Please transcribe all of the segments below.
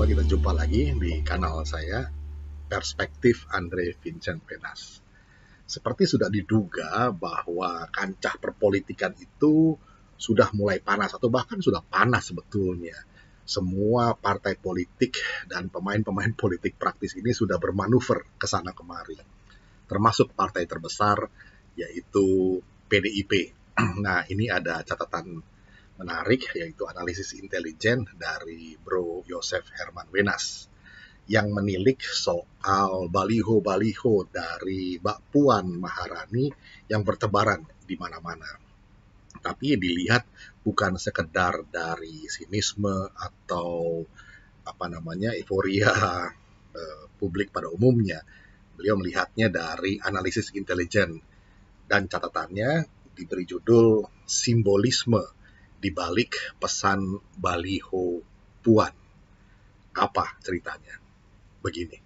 Coba kita jumpa lagi di kanal saya, Perspektif Andre Vincent Penas. Seperti sudah diduga bahwa kancah perpolitikan itu sudah mulai panas atau bahkan sudah panas sebetulnya. Semua partai politik dan pemain-pemain politik praktis ini sudah bermanuver ke sana kemari. Termasuk partai terbesar yaitu PDIP. Nah, ini ada catatan menarik, yaitu analisis intelijen dari Bro Yosef Herman Wenas yang menilik soal baliho-baliho dari Mbak Puan Maharani yang bertebaran di mana-mana. Tapi dilihat bukan sekedar dari sinisme atau euforia publik pada umumnya. Beliau melihatnya dari analisis intelijen dan catatannya diberi judul Simbolisme di balik pesan baliho Puan. Apa ceritanya? Begini.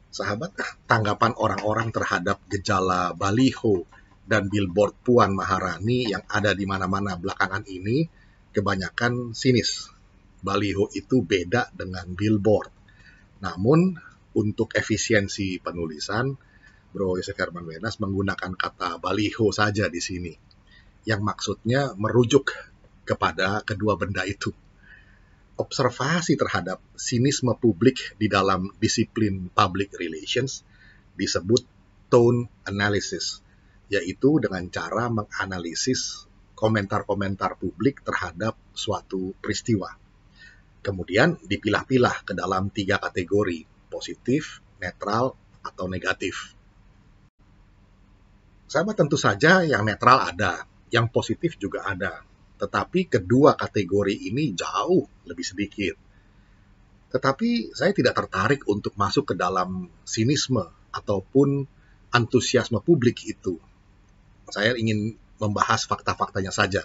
Sahabat, tanggapan orang-orang terhadap gejala baliho dan billboard Puan Maharani yang ada di mana-mana belakangan ini kebanyakan sinis. Baliho itu beda dengan billboard. Namun, untuk efisiensi penulisan, Bro Yosef Herman Wenas menggunakan kata baliho saja di sini, yang maksudnya merujuk kepada kedua benda itu. Observasi terhadap sinisme publik di dalam disiplin public relations disebut tone analysis, yaitu dengan cara menganalisis komentar-komentar publik terhadap suatu peristiwa. Kemudian dipilah-pilah ke dalam 3 kategori, positif, netral, atau negatif. Sahabat, tentu saja yang netral ada, yang positif juga ada. Tetapi kedua kategori ini jauh lebih sedikit. Tetapi saya tidak tertarik untuk masuk ke dalam sinisme ataupun antusiasme publik itu. Saya ingin membahas fakta-faktanya saja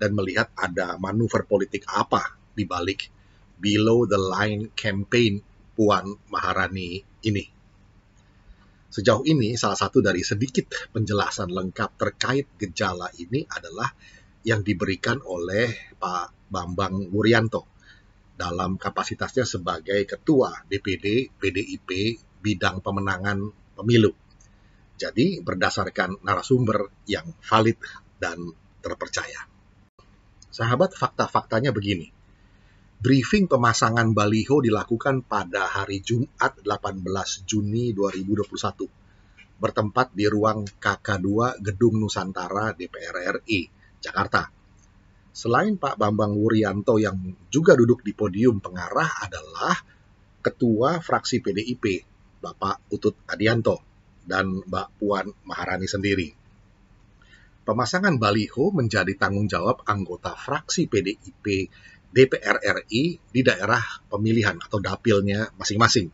dan melihat ada manuver politik apa di balik below the line campaign Puan Maharani ini. Sejauh ini, salah satu dari sedikit penjelasan lengkap terkait gejala ini adalah yang diberikan oleh Pak Bambang Wuryanto dalam kapasitasnya sebagai Ketua DPD PDIP Bidang Pemenangan Pemilu. Jadi, berdasarkan narasumber yang valid dan terpercaya. Sahabat, fakta-faktanya begini. Briefing pemasangan baliho dilakukan pada hari Jumat 18 Juni 2021, bertempat di ruang KK2 Gedung Nusantara DPR RI, Jakarta. Selain Pak Bambang Wuryanto yang juga duduk di podium pengarah adalah Ketua Fraksi PDIP, Bapak Utut Adianto, dan Mbak Puan Maharani sendiri. Pemasangan baliho menjadi tanggung jawab anggota fraksi PDIP DPR RI di daerah pemilihan atau dapilnya masing-masing.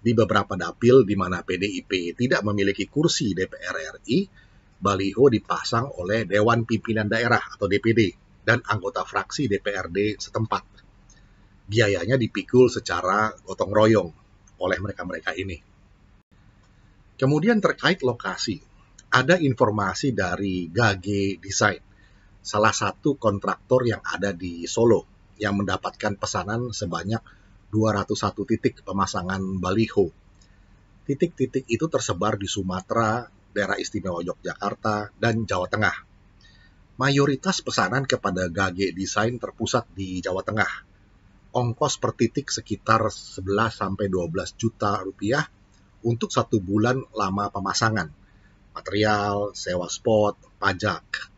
Di beberapa dapil di mana PDIP tidak memiliki kursi DPR RI, baliho dipasang oleh Dewan Pimpinan Daerah atau DPD dan anggota fraksi DPRD setempat. Biayanya dipikul secara gotong royong oleh mereka-mereka ini. Kemudian terkait lokasi, ada informasi dari Gage Design, salah satu kontraktor yang ada di Solo, yang mendapatkan pesanan sebanyak 201 titik pemasangan baliho. Titik-titik itu tersebar di Sumatera, Daerah Istimewa Yogyakarta, dan Jawa Tengah. Mayoritas pesanan kepada Gage Design terpusat di Jawa Tengah. Ongkos per titik sekitar 11-12 juta rupiah untuk 1 bulan lama pemasangan. Material, sewa spot, pajak.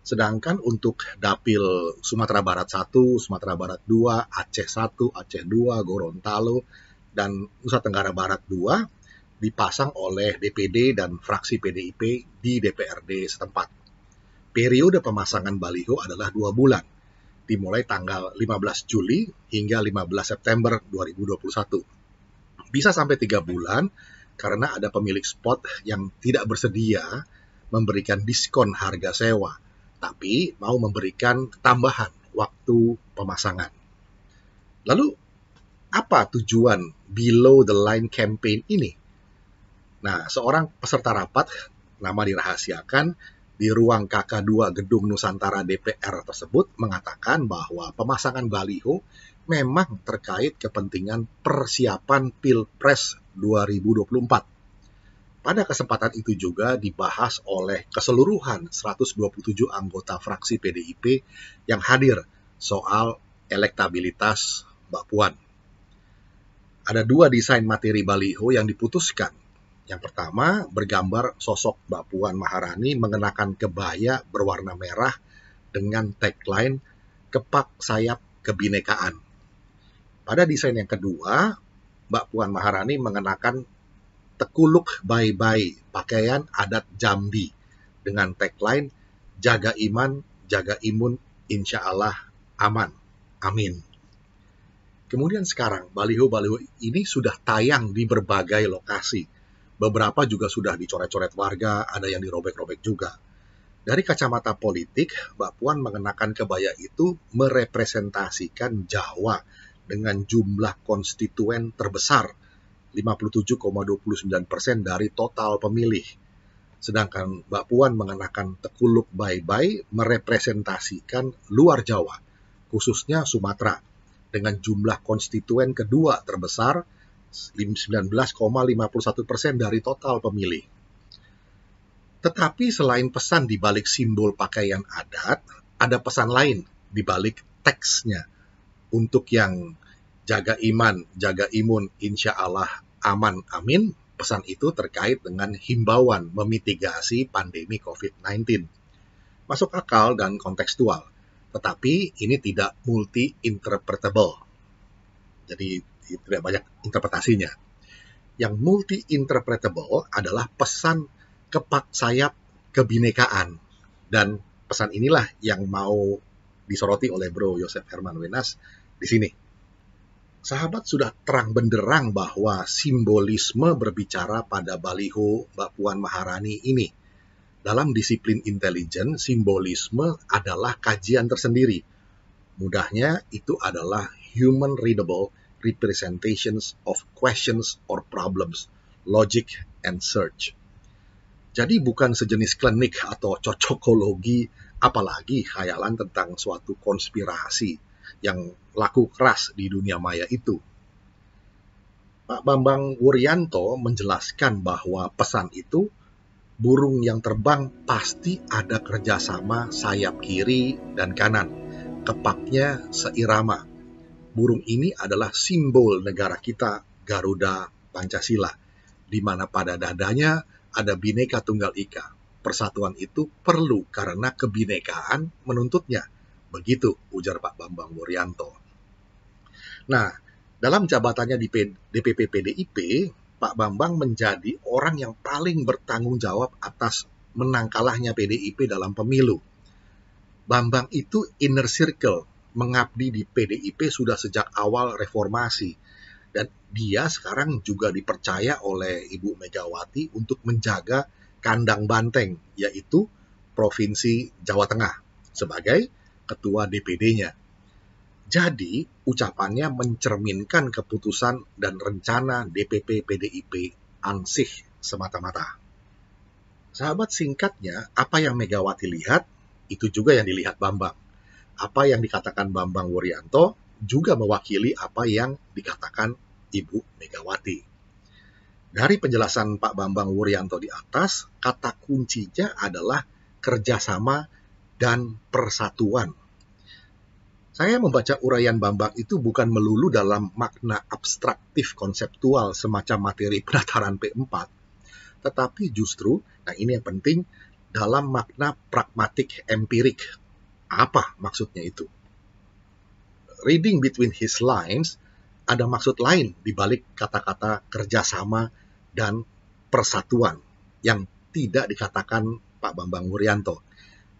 Sedangkan untuk dapil Sumatera Barat 1, Sumatera Barat 2, Aceh 1, Aceh 2, Gorontalo, dan Nusa Tenggara Barat 2 dipasang oleh DPD dan fraksi PDIP di DPRD setempat. Periode pemasangan baliho adalah 2 bulan, dimulai tanggal 15 Juli hingga 15 September 2021. Bisa sampai 3 bulan karena ada pemilik spot yang tidak bersedia memberikan diskon harga sewa, tapi mau memberikan tambahan waktu pemasangan. Lalu, apa tujuan below the line campaign ini? Nah, seorang peserta rapat, nama dirahasiakan, di ruang KK2 Gedung Nusantara DPR tersebut mengatakan bahwa pemasangan baliho memang terkait kepentingan persiapan Pilpres 2024. Pada kesempatan itu juga dibahas oleh keseluruhan 127 anggota fraksi PDIP yang hadir soal elektabilitas Mbak Puan. Ada 2 desain materi baliho yang diputuskan. Yang pertama, bergambar sosok Mbak Puan Maharani mengenakan kebaya berwarna merah dengan tagline "Kepak Sayap Kebinekaan". Pada desain yang kedua, Mbak Puan Maharani mengenakan tekuluk bye-bye pakaian adat Jambi dengan tagline "Jaga iman, jaga imun, insya Allah aman, amin". Kemudian sekarang baliho-baliho ini sudah tayang di berbagai lokasi. Beberapa juga sudah dicoret-coret warga, ada yang dirobek-robek juga. Dari kacamata politik, Mbak Puan mengenakan kebaya itu merepresentasikan Jawa dengan jumlah konstituen terbesar, 57,29% dari total pemilih. Sedangkan Mbak Puan mengenakan tekuluk bye-bye merepresentasikan luar Jawa, khususnya Sumatera, dengan jumlah konstituen kedua terbesar, 19,51% dari total pemilih. Tetapi selain pesan di balik simbol pakaian adat, ada pesan lain di balik teksnya. Untuk yang jaga iman, jaga imun, insya Allah aman, amin, pesan itu terkait dengan himbauan memitigasi pandemi COVID-19. Masuk akal dan kontekstual, tetapi ini tidak multi-interpretable. Jadi tidak banyak interpretasinya. Yang multi-interpretable adalah pesan kepak sayap kebinekaan. Dan pesan inilah yang mau disoroti oleh Bro Yosef Herman Wenas di sini. Sahabat sudah terang benderang bahwa simbolisme berbicara pada baliho Mbak Puan Maharani ini. Dalam disiplin intelijen, simbolisme adalah kajian tersendiri. Mudahnya, itu adalah human readable representations of questions or problems, logic and search. Jadi bukan sejenis klinik atau cocokologi, apalagi khayalan tentang suatu konspirasi yang laku keras di dunia maya itu. Pak Bambang Wuryanto menjelaskan bahwa pesan itu, burung yang terbang pasti ada kerjasama sayap kiri dan kanan, kepaknya seirama. Burung ini adalah simbol negara kita, Garuda Pancasila, di mana pada dadanya ada Bhinneka Tunggal Ika. Persatuan itu perlu karena kebinekaan menuntutnya. Begitu ujar Pak Bambang Wuryanto. Nah, dalam jabatannya di DPP PDIP, Pak Bambang menjadi orang yang paling bertanggung jawab atas menang kalahnya PDIP dalam pemilu. Bambang itu inner circle, mengabdi di PDIP sudah sejak awal reformasi. Dan dia sekarang juga dipercaya oleh Ibu Megawati untuk menjaga kandang banteng, yaitu Provinsi Jawa Tengah, sebagai ketua DPD-nya. Jadi, ucapannya mencerminkan keputusan dan rencana DPP PDIP ansih semata-mata. Sahabat, singkatnya, apa yang Megawati lihat, itu juga yang dilihat Bambang. Apa yang dikatakan Bambang Wuryanto juga mewakili apa yang dikatakan Ibu Megawati. Dari penjelasan Pak Bambang Wuryanto di atas, kata kuncinya adalah kerjasama dan persatuan. Saya membaca uraian Bambang itu bukan melulu dalam makna abstraktif konseptual semacam materi pendaftaran P4, tetapi justru, nah ini yang penting, dalam makna pragmatik empirik. Apa maksudnya itu? Reading between his lines, ada maksud lain di balik kata-kata kerjasama dan persatuan yang tidak dikatakan Pak Bambang Wuryanto,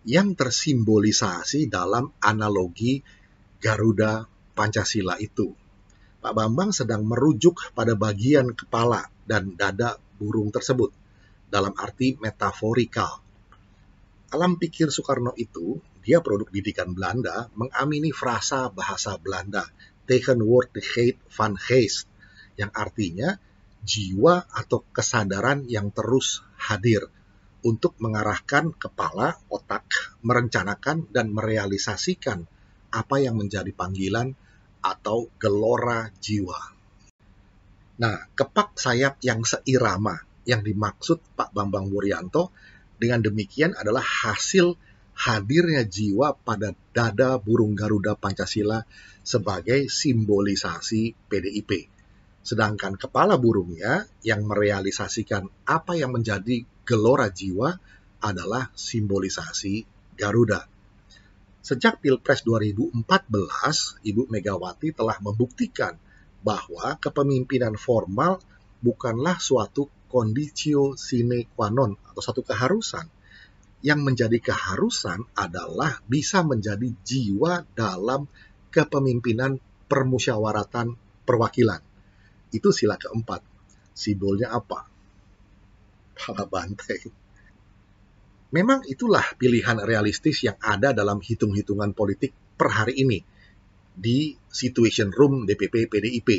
yang tersimbolisasi dalam analogi Garuda Pancasila itu. Pak Bambang sedang merujuk pada bagian kepala dan dada burung tersebut dalam arti metaforikal. Alam pikir Soekarno itu, dia produk didikan Belanda, mengamini frasa bahasa Belanda tegenwoordigheid van geest, yang artinya jiwa atau kesadaran yang terus hadir, untuk mengarahkan kepala, otak, merencanakan dan merealisasikan apa yang menjadi panggilan atau gelora jiwa. Nah, kepak sayap yang seirama yang dimaksud Pak Bambang Wuryanto dengan demikian adalah hasil hadirnya jiwa pada dada burung Garuda Pancasila sebagai simbolisasi PDIP. Sedangkan kepala burungnya yang merealisasikan apa yang menjadi gelora jiwa adalah simbolisasi Garuda. Sejak Pilpres 2014, Ibu Megawati telah membuktikan bahwa kepemimpinan formal bukanlah suatu conditio sine qua non atau satu keharusan. Yang menjadi keharusan adalah bisa menjadi jiwa dalam kepemimpinan permusyawaratan perwakilan. Itu sila keempat. Simbolnya apa? Pala banteng. Memang itulah pilihan realistis yang ada dalam hitung-hitungan politik per hari ini di Situation Room DPP PDIP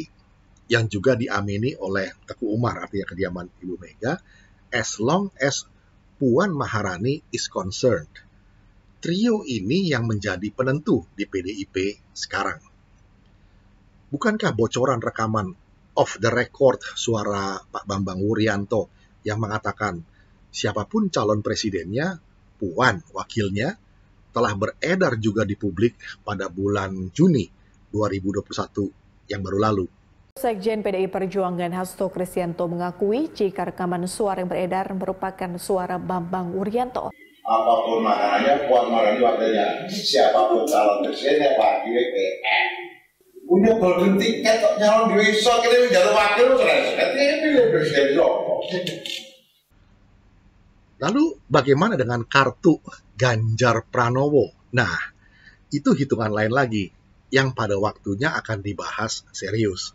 yang juga diamini oleh Teguh Umar, artinya kediaman Ibu Mega, as long as Puan Maharani is concerned. Trio ini yang menjadi penentu di PDIP sekarang. Bukankah bocoran rekaman off the record suara Pak Bambang Wuryanto yang mengatakan siapapun calon presidennya, Puan wakilnya, telah beredar juga di publik pada bulan Juni 2021 yang baru lalu. Sekjen PDI Perjuangan Hasto Kristianto mengakui jika rekaman suara yang beredar merupakan suara Bambang Wuryanto. Apapun makanannya, Puan Maharani wakilnya, siapapun calon presidennya, wakilnya PN. Punya golden ticket kok nyalon di WISO, kita menjadi wakil, pilih presiden Lalu bagaimana dengan kartu Ganjar Pranowo? Nah, itu hitungan lain lagi yang pada waktunya akan dibahas serius.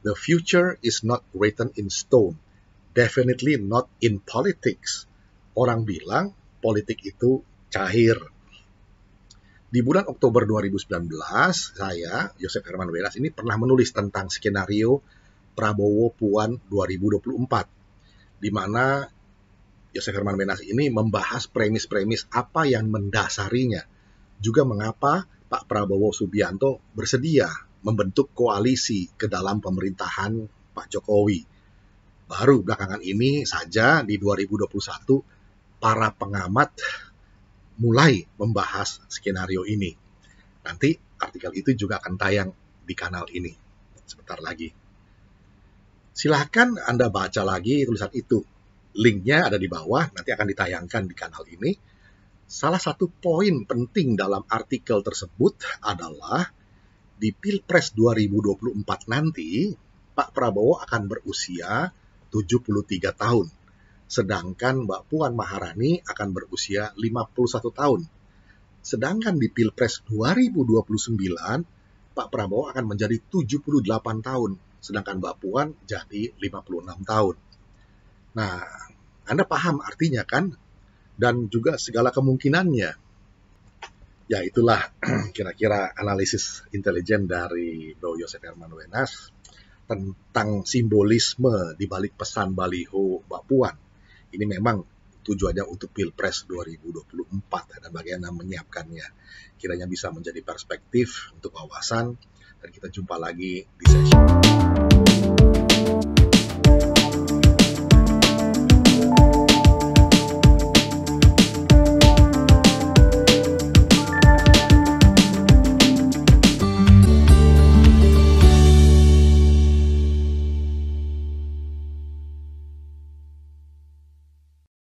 The future is not written in stone. Definitely not in politics. Orang bilang politik itu cair. Di bulan Oktober 2019, saya, Joseph Herman Wenas, ini pernah menulis tentang skenario Prabowo-Puan 2024, di mana Joseph Herman Wenas ini membahas premis-premis apa yang mendasarinya, juga mengapa Pak Prabowo Subianto bersedia membentuk koalisi ke dalam pemerintahan Pak Jokowi. Baru belakangan ini saja di 2021, para pengamat mulai membahas skenario ini. Nanti artikel itu juga akan tayang di kanal ini sebentar lagi. Silahkan Anda baca lagi tulisan itu. Linknya ada di bawah, nanti akan ditayangkan di kanal ini. Salah satu poin penting dalam artikel tersebut adalah di Pilpres 2024 nanti, Pak Prabowo akan berusia 73 tahun. Sedangkan Mbak Puan Maharani akan berusia 51 tahun. Sedangkan di Pilpres 2029, Pak Prabowo akan menjadi 78 tahun. Sedangkan Mbak Puan jadi 56 tahun. Nah, Anda paham artinya kan? Dan juga segala kemungkinannya. Ya, itulah kira-kira analisis intelijen dari Bro Joseph Herman Wenas tentang simbolisme di balik pesan baliho Mbak Puan. Ini memang tujuannya untuk Pilpres 2024 dan bagaimana menyiapkannya. Kiranya bisa menjadi perspektif untuk wawasan, dan kita jumpa lagi di sesi